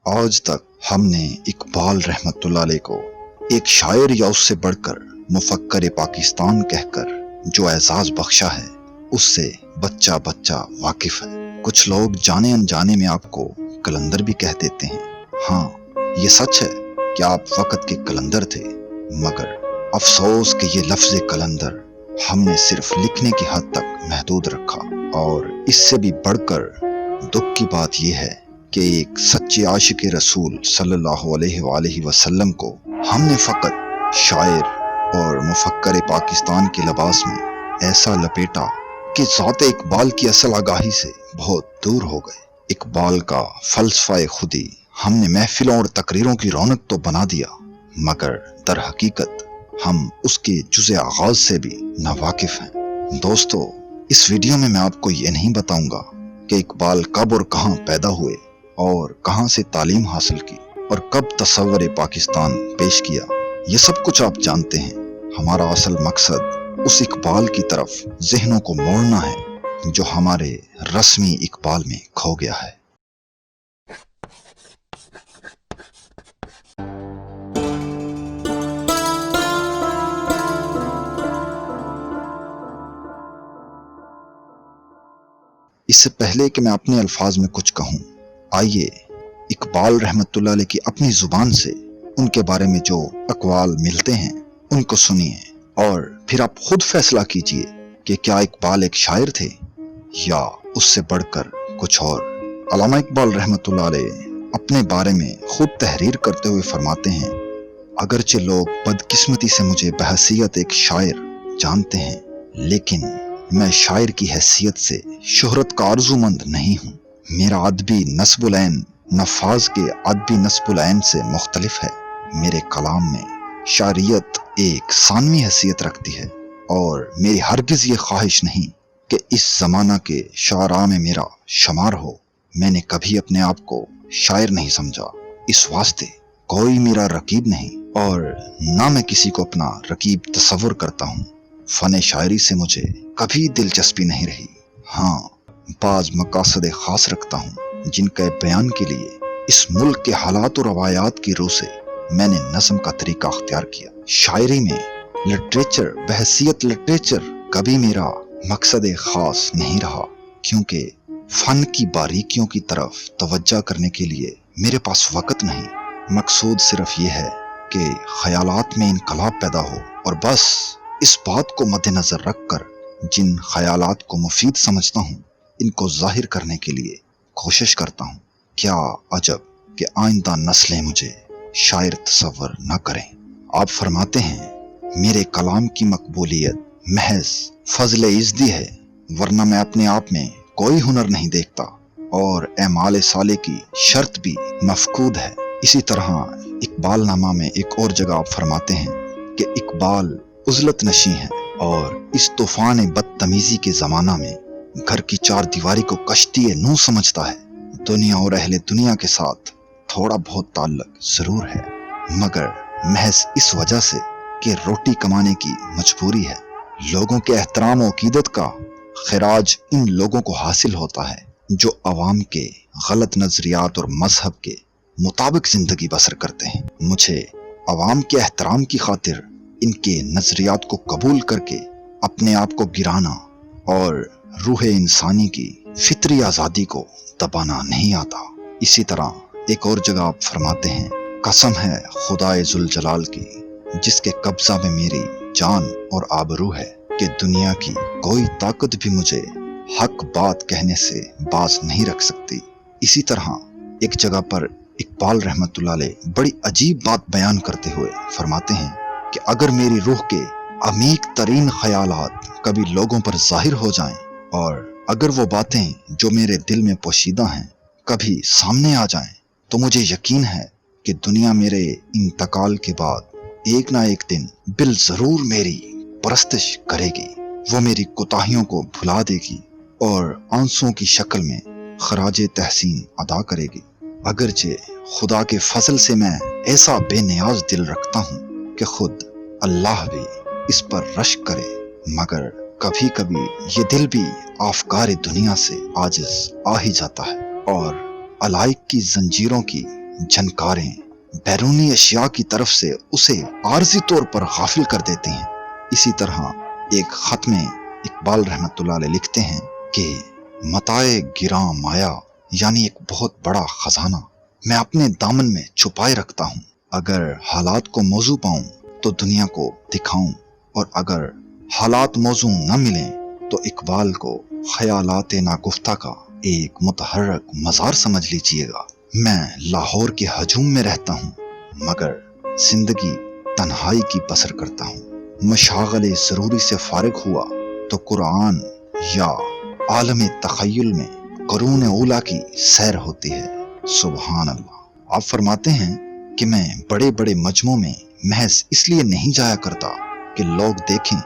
آج تक हमने इकबाल रहमतुल्लाह अलैह को एक शायर या उससे बढ़कर मुफक्कर पाकिस्तान कहकर जो एजाज बख्शा है उससे बच्चा बच्चा वाकिफ है। कुछ लोग जाने अनजाने में आपको कलंदर भी कह देते हैं। हाँ, ये सच है कि आप वक़्त के कलंदर थे, मगर अफसोस कि ये लफ्ज़ कलंदर हमने सिर्फ लिखने की हद तक महदूद रखा। और इससे भी बढ़कर दुख की बात यह है कि एक सच्चे आशिक रसूल सल्लल्लाहु अलैहि वसल्लम को हमने फ़कत शायर और मुफक्कर पाकिस्तान के लिबास में ऐसा लपेटा कि ज़ात इकबाल की असल आगाही से बहुत दूर हो गए। इकबाल का फ़लसफ़ा खुदी हमने महफिलों और तकरीरों की रौनक तो बना दिया, मगर दर हकीकत हम उसके जुज़े आगाज़ से भी नावाकिफ़ हैं। दोस्तों, इस वीडियो में मैं आपको ये नहीं बताऊंगा कि इकबाल कब और कहाँ पैदा हुए और कहाँ से तालीम हासिल की और कब तसव्वुर पाकिस्तान पेश किया। ये सब कुछ आप जानते हैं। हमारा असल मकसद उस इकबाल की तरफ ज़हनों को मोड़ना है जो हमारे रस्मी इकबाल में खो गया है। इससे पहले कि मैं अपने अल्फाज में कुछ कहूँ, आइए इकबाल रहमतुल्लाह अलैह की अपनी ज़ुबान से उनके बारे में जो अक़वाल मिलते हैं उनको सुनिए और फिर आप खुद फैसला कीजिए कि क्या इकबाल एक शायर थे या उससे बढ़कर कुछ और। अल्लामा इकबाल रहमतुल्लाह अलैह अपने बारे में खुद तहरीर करते हुए फरमाते हैं, अगरचे लोग बदकिस्मती से मुझे बहैसियत एक शायर जानते हैं, लेकिन मैं शायर की हैसियत से शोहरत का आरज़ूमंद नहीं हूँ। मेरा अदबी नस्बुल ऐन नफाज के अदबी नस्बुल ऐन से मुख्तलिफ है। मेरे कलाम में शायरियत एक सानवी हैसियत रखती है और मेरी हरगिज़ ये ख्वाहिश नहीं कि इस ज़माना के शायरा में मेरा शुमार हो। मैंने कभी अपने आप को शायर नहीं समझा, इस वास्ते कोई मेरा रकीब नहीं और ना मैं किसी को अपना रकीब तसव्वुर करता हूँ। फ़न शायरी से मुझे कभी दिलचस्पी नहीं रही। हाँ, बाज़ मकासद ख़ास रखता हूँ जिनके बयान के लिए इस मुल्क के हालात और रवायात की रूह से मैंने नज़म का तरीका अख्तियार किया। शायरी में लिटरेचर बहैसियत लिटरेचर कभी मेरा मकसद ख़ास नहीं रहा, क्योंकि फ़न की बारीकियों की तरफ तवज्जो करने के लिए मेरे पास वक़्त नहीं। मकसूद सिर्फ ये है कि ख़यालात में इनकलाब पैदा हो और बस इस बात को मद्देनज़र रखकर जिन ख़यालात को मुफीद समझता हूँ इनको ज़ाहिर करने के लिए कोशिश करता हूँ। क्या अजब कि आइंदा नस्लें मुझे शायर तसव्वुर न करें। आप फरमाते हैं, मेरे कलाम की मकबूलियत महज फजल इज़्दी है, वरना मैं अपने आप में कोई हुनर नहीं देखता और एमाल साले की शर्त भी मफकूद है। इसी तरह इकबाल नामा में एक और जगह आप फरमाते हैं कि इकबाल उज़लत नशी है और इस तूफ़ान बदतमीज़ी के ज़माना में घर की चार दीवारी को कश्ती नू समझता है। दुनिया और अहले दुनिया के साथ थोड़ा बहुत ताल्लुक ज़रूर है, मगर महज इस वजह से कि रोटी कमाने की मजबूरी है। लोगों के एहतराम और अकीदत का खिराज इन लोगों को हासिल होता है जो अवाम के गलत नज़रियात और मजहब के मुताबिक ज़िंदगी बसर करते हैं। मुझे अवाम के एहतराम की खातिर इनके नज़रियात को कबूल करके अपने आप को गिराना और रूह इंसानी की फितरी आज़ादी को दबाना नहीं आता। इसी तरह एक और जगह आप फरमाते हैं, कसम है खुदाए जुल जलाल की जिसके कब्जा में मेरी जान और आबरू है कि दुनिया की कोई ताकत भी मुझे हक बात कहने से बाज नहीं रख सकती। इसी तरह एक जगह पर इकबाल रहमतुल्लाह अलैह बड़ी अजीब बात बयान करते हुए फरमाते हैं कि अगर मेरी रूह के अमीक तरीन ख्यालात कभी लोगों पर जाहिर हो जाएं और अगर वो बातें जो मेरे दिल में पोशीदा हैं कभी सामने आ जाएं, तो मुझे यकीन है कि दुनिया मेरे इंतकाल के बाद एक ना एक दिन बिल ज़रूर मेरी परस्तिश करेगी। वो मेरी कोताहियों को भुला देगी और आंसुओं की शक्ल में खराजे तहसीन अदा करेगी। अगरचे खुदा के फजल से मैं ऐसा बेनियाज दिल रखता हूँ कि खुद अल्लाह भी इस पर रश्क करे, मगर कभी कभी ये दिल भी आफकार दुनिया से आजिज आ ही जाता है और अलाइक की जंजीरों की झनकारें बैरूनी अशिया की तरफ से उसे आर्जी तौर पर गाफिल कर देती हैं। इसी तरह एक खत में इकबाल रहमतुल्लाह अलैह लिखते हैं कि मताए गिरां माया यानी एक बहुत बड़ा खजाना मैं अपने दामन में छुपाए रखता हूँ। अगर हालात को मौजू पाऊं तो दुनिया को दिखाऊं, और अगर हालात मौजू न मिलें तो इकबाल को ख्यालात नागुफ्ता का एक मुतहर्रक मज़ार समझ लीजिएगा। मैं लाहौर के हजूम में रहता हूँ मगर जिंदगी तन्हाई की बसर करता हूँ। मशागले ज़रूरी से फारिग हुआ तो कुरान या आलम तख़य्युल में क़ुरून ऊला की सैर होती है। सुभान अल्लाह। आप फरमाते हैं कि मैं बड़े बड़े मजमों में महज इसलिए नहीं जाया करता कि लोग देखें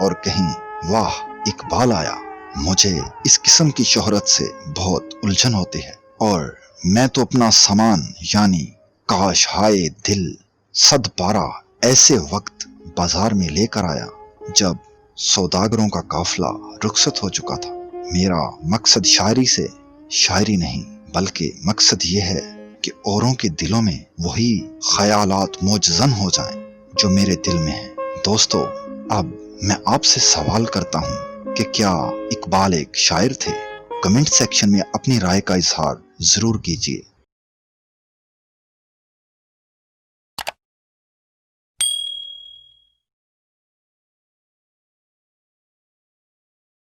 और कहें वाह इकबाल आया। मुझे इस किस्म की शोहरत से बहुत उलझन होती है और मैं तो अपना सामान यानी काश हाय दिल सद बारा ऐसे वक्त बाजार में लेकर आया जब सौदागरों का काफिला रुखसत हो चुका था। मेरा मकसद शायरी से शायरी नहीं बल्कि मकसद ये है कि औरों के दिलों में वही ख्यालात मौजज़न हो जाएं जो मेरे दिल में है। दोस्तों, अब मैं आपसे सवाल करता हूँ कि क्या इकबाल एक शायर थे? कमेंट सेक्शन में अपनी राय का इजहार जरूर कीजिए।